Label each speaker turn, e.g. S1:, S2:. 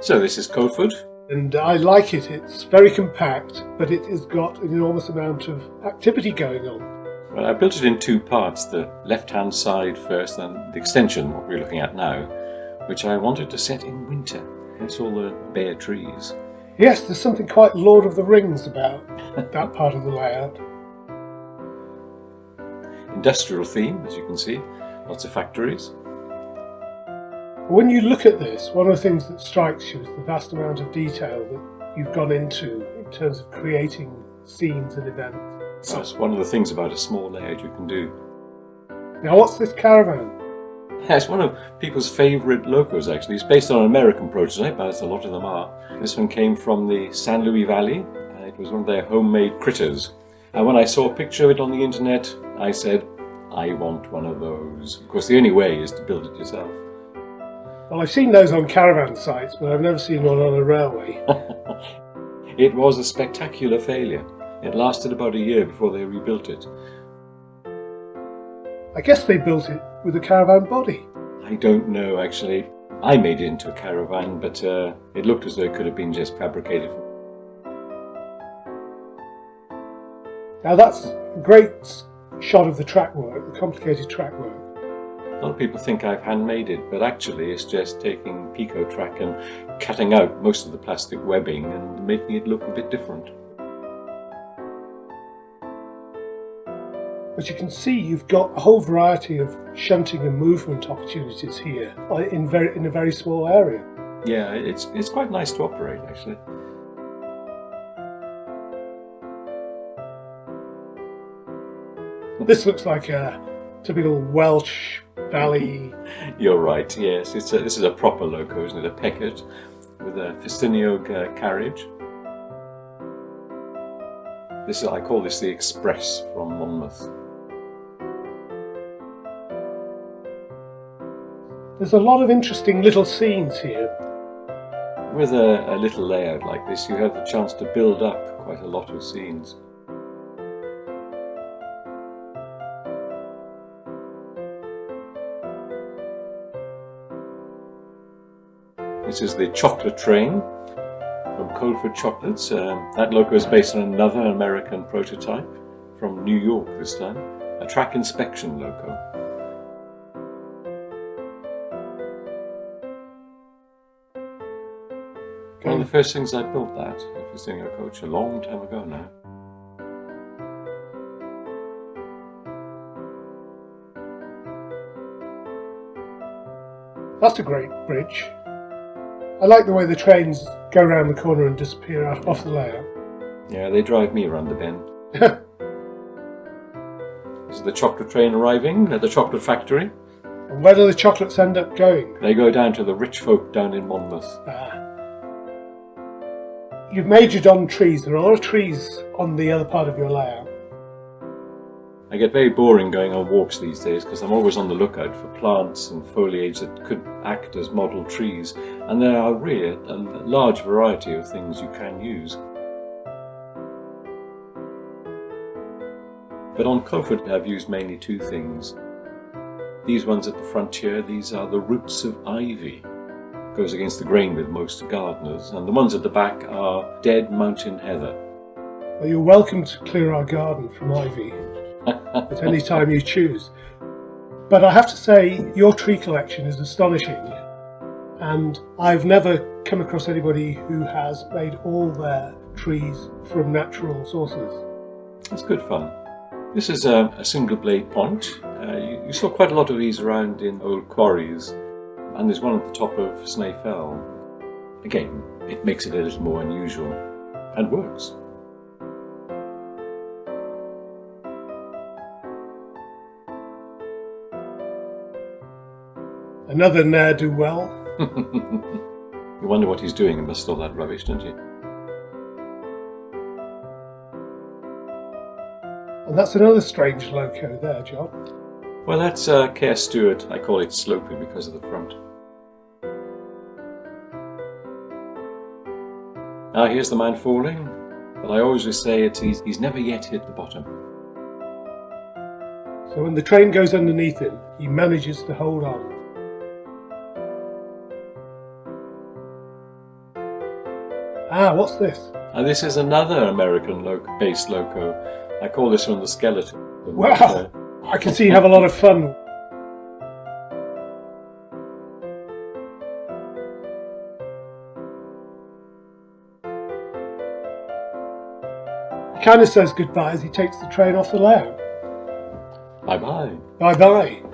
S1: So this is Coleford.
S2: And I like it. It's very compact, but it has got an enormous amount of activity going on.
S1: Well, I built it in two parts, the left-hand side first and the extension, what we're looking at now, which I wanted to set in winter. It's all the bare trees.
S2: Yes, there's something quite Lord of the Rings about that part of the layout.
S1: Industrial theme, as you can see, lots of factories.
S2: When you look at this, one of the things that strikes you is the vast amount of detail that you've gone into in terms of creating scenes and events.
S1: So that's one of the things about a small layout you can do.
S2: Now, what's this caravan?
S1: It's one of people's favourite locos, actually. It's based on an American prototype, as a lot of them are. This one came from the San Luis Valley. It was one of their homemade critters. And when I saw a picture of it on the internet, I said, I want one of those. Of course, the only way is to build it yourself.
S2: Well, I've seen those on caravan sites, but I've never seen one on a railway.
S1: It was a spectacular failure. It lasted about a year before they rebuilt it.
S2: I guess they built it with a caravan body.
S1: I don't know, actually. I made it into a caravan, but it looked as though it could have been just fabricated.
S2: Now that's a great shot of the track work, the complicated track work.
S1: A lot of people think I've handmade it, but actually it's just taking Pico track and cutting out most of the plastic webbing and making it look a bit different.
S2: But you can see you've got a whole variety of shunting and movement opportunities here in a very small area.
S1: Yeah, it's quite nice to operate, actually.
S2: This looks like a typical Welsh valley.
S1: You're right, yes. This is a proper loco, isn't it? A Peckett with a Festinio carriage. I call this the Express from Monmouth.
S2: There's a lot of interesting little scenes here.
S1: With a little layout like this, you have the chance to build up quite a lot of scenes. This is the chocolate train from Coleford Chocolates. That loco is based on another American prototype from New York this time, a track inspection loco. One of the first things I built that, if you're seeing a coach, a long time ago now.
S2: That's a great bridge. I like the way the trains go around the corner and disappear off the layout.
S1: Yeah, they drive me around the bend. This is the chocolate train arriving at the chocolate factory.
S2: And where do the chocolates end up going?
S1: They go down to the rich folk down in Monmouth.
S2: You've majored on trees. There are a lot of trees on the other part of your layout.
S1: I get very boring going on walks these days because I'm always on the lookout for plants and foliage that could act as model trees, and there are really a large variety of things you can use. But on Coleford I've used mainly two things. These ones at the front here, these are the roots of ivy. Goes against the grain with most gardeners, and the ones at the back are dead mountain heather.
S2: Well, you're welcome to clear our garden from ivy at any time you choose. But I have to say, your tree collection is astonishing, and I've never come across anybody who has made all their trees from natural sources. It's
S1: good fun. This is a single blade point. You saw quite a lot of these around in old quarries. And there's one at the top of Snaefell. Again, it makes it a little more unusual, and works.
S2: Another ne'er-do-well.
S1: You wonder what he's doing amidst all that rubbish, don't you?
S2: And that's another strange loco there, John.
S1: Well, that's Care Stewart. I call it slopey because of the front. Now here's the man falling, but I always say he's never yet hit the bottom.
S2: So when the train goes underneath him, he manages to hold on. Ah, what's this?
S1: And this is another American-based loco. I call this one the skeleton.
S2: Wow, I can see you have a lot of fun. He kind of says goodbye as he takes the train off the line.
S1: Bye-bye.
S2: Bye-bye.